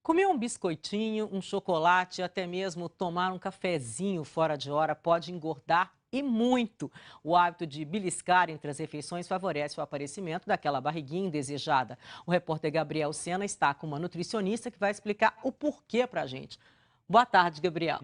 Comer um biscoitinho, um chocolate, até mesmo tomar um cafezinho fora de hora pode engordar e muito. O hábito de beliscar entre as refeições favorece o aparecimento daquela barriguinha indesejada. O repórter Gabriel Sena está com uma nutricionista que vai explicar o porquê pra gente. Boa tarde, Gabriel.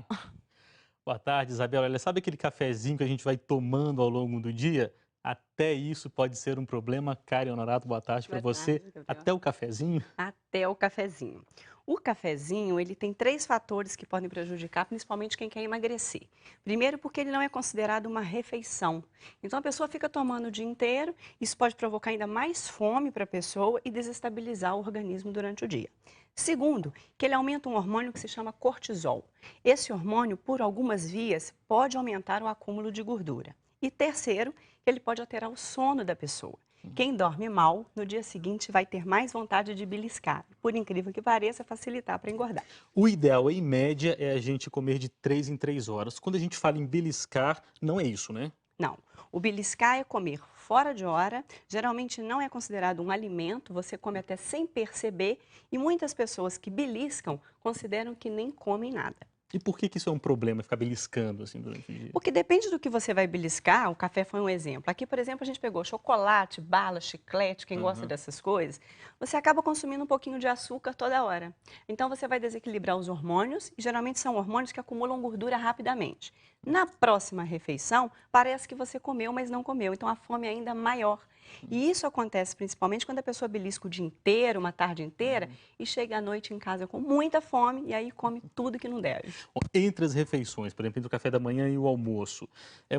Boa tarde, Isabela. Olha, sabe aquele cafezinho que a gente vai tomando ao longo do dia? Até isso pode ser um problema. Karen Honorato, boa tarde para Boa você. tarde, Gabriel. Até o cafezinho? Até o cafezinho. O cafezinho, ele tem três fatores que podem prejudicar, principalmente quem quer emagrecer. Primeiro, porque ele não é considerado uma refeição. Então, a pessoa fica tomando o dia inteiro, isso pode provocar ainda mais fome para a pessoa e desestabilizar o organismo durante o dia. Segundo, que ele aumenta um hormônio que se chama cortisol. Esse hormônio, por algumas vias, pode aumentar o acúmulo de gordura. E terceiro, que ele pode alterar o sono da pessoa. Quem dorme mal, no dia seguinte vai ter mais vontade de beliscar. Por incrível que pareça, facilitar para engordar. O ideal, em média, é a gente comer de 3 em 3 horas. Quando a gente fala em beliscar, não é isso, né? Não, o beliscar é comer fora de hora, geralmente não é considerado um alimento, você come até sem perceber e muitas pessoas que beliscam consideram que nem comem nada. E por que isso é um problema, ficar beliscando assim durante o dia? Porque depende do que você vai beliscar, o café foi um exemplo. Aqui, por exemplo, a gente pegou chocolate, bala, chiclete, quem gosta Aham. dessas coisas, você acaba consumindo um pouquinho de açúcar toda hora. Então você vai desequilibrar os hormônios, e geralmente são hormônios que acumulam gordura rapidamente. Na próxima refeição, parece que você comeu, mas não comeu, então a fome é ainda maior. E isso acontece principalmente quando a pessoa belisca o dia inteiro, uma tarde inteira, e chega à noite em casa com muita fome e aí come tudo que não deve. Bom, entre as refeições, por exemplo, entre o café da manhã e o almoço,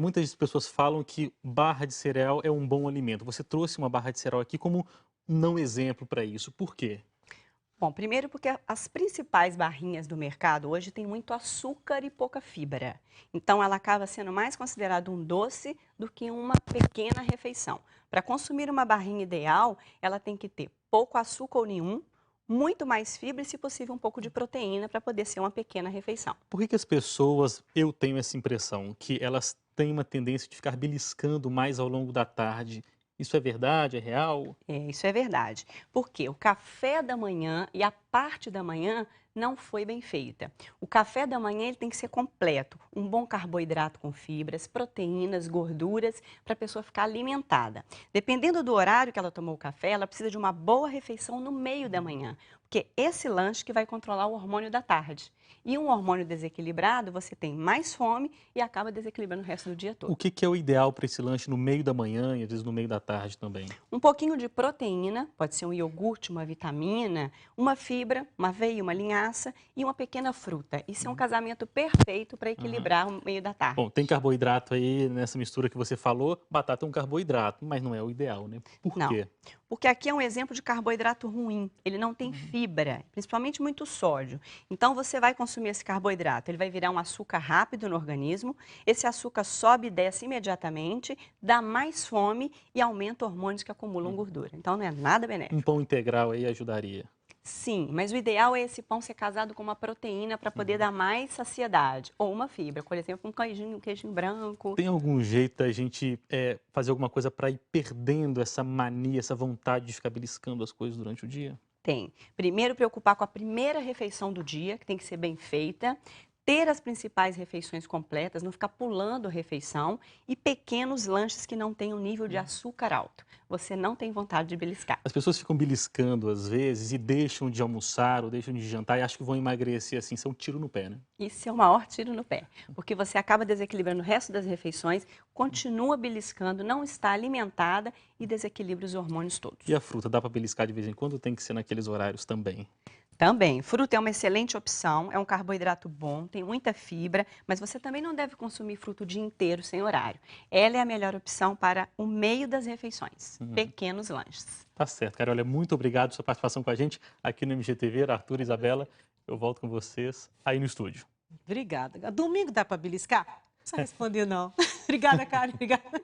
muitas pessoas falam que barra de cereal é um bom alimento. Você trouxe uma barra de cereal aqui como não exemplo para isso. Por quê? Bom, primeiro porque as principais barrinhas do mercado hoje têm muito açúcar e pouca fibra. Então ela acaba sendo mais considerada um doce do que uma pequena refeição. Para consumir uma barrinha ideal, ela tem que ter pouco açúcar ou nenhum, muito mais fibra e, se possível, um pouco de proteína para poder ser uma pequena refeição. Por que as pessoas, eu tenho essa impressão, que elas têm uma tendência de ficar beliscando mais ao longo da tarde? Isso é verdade? É real? Isso é verdade. Porque o café da manhã e a parte da manhã não foi bem feita. O café da manhã ele tem que ser completo, um bom carboidrato com fibras, proteínas, gorduras, para a pessoa ficar alimentada. Dependendo do horário que ela tomou o café, ela precisa de uma boa refeição no meio da manhã, porque esse lanche que vai controlar o hormônio da tarde. E um hormônio desequilibrado, você tem mais fome e acaba desequilibrando o resto do dia todo. O que é o ideal para esse lanche no meio da manhã e às vezes no meio da tarde também? Um pouquinho de proteína, pode ser um iogurte, uma vitamina, uma fibra, uma aveia, uma linhaça e uma pequena fruta. Isso é um casamento perfeito para Aham. equilibrar o meio da Bom, tarde. tem carboidrato aí nessa mistura que você falou, batata é um carboidrato, mas não é o ideal, né? Por Não, quê? porque aqui é um exemplo de carboidrato ruim. Ele não tem fibra, principalmente muito sódio. Então você vai consumir esse carboidrato, ele vai virar um açúcar rápido no organismo. Esse açúcar sobe e desce imediatamente, dá mais fome e aumenta hormônios que acumulam gordura. Então não é nada Um benéfico. pão integral aí ajudaria. Sim, mas o ideal é esse pão ser casado com uma proteína para poder dar mais saciedade. Ou uma fibra, por exemplo, um queijinho branco. Tem algum jeito da gente fazer alguma coisa para ir perdendo essa mania, essa vontade de ficar beliscando as coisas durante o dia? Tem. Primeiro, preocupar com a primeira refeição do dia, que tem que ser bem feita. Ter as principais refeições completas, não ficar pulando refeição. E pequenos lanches que não tenham nível de açúcar alto. Você não tem vontade de beliscar. As pessoas ficam beliscando às vezes e deixam de almoçar ou deixam de jantar e acham que vão emagrecer assim, isso é um tiro no pé, né? Isso é o maior tiro no pé, porque você acaba desequilibrando o resto das refeições, continua beliscando, não está alimentada e desequilibra os hormônios E todos. a fruta, dá para beliscar de vez em quando ou tem que ser naqueles horários também? Também, fruta é uma excelente opção, é um carboidrato bom, tem muita fibra, mas você também não deve consumir fruta o dia inteiro sem horário. Ela é a melhor opção para o meio das refeições, Uhum. pequenos lanches. Tá certo, cara. Olha, muito obrigado pela sua participação com a gente aqui no MGTV, Arthur e Isabela. Eu volto com vocês aí no estúdio. Obrigada. Domingo dá para beliscar? Não precisa responder, não. Obrigada, Karen. Obrigada.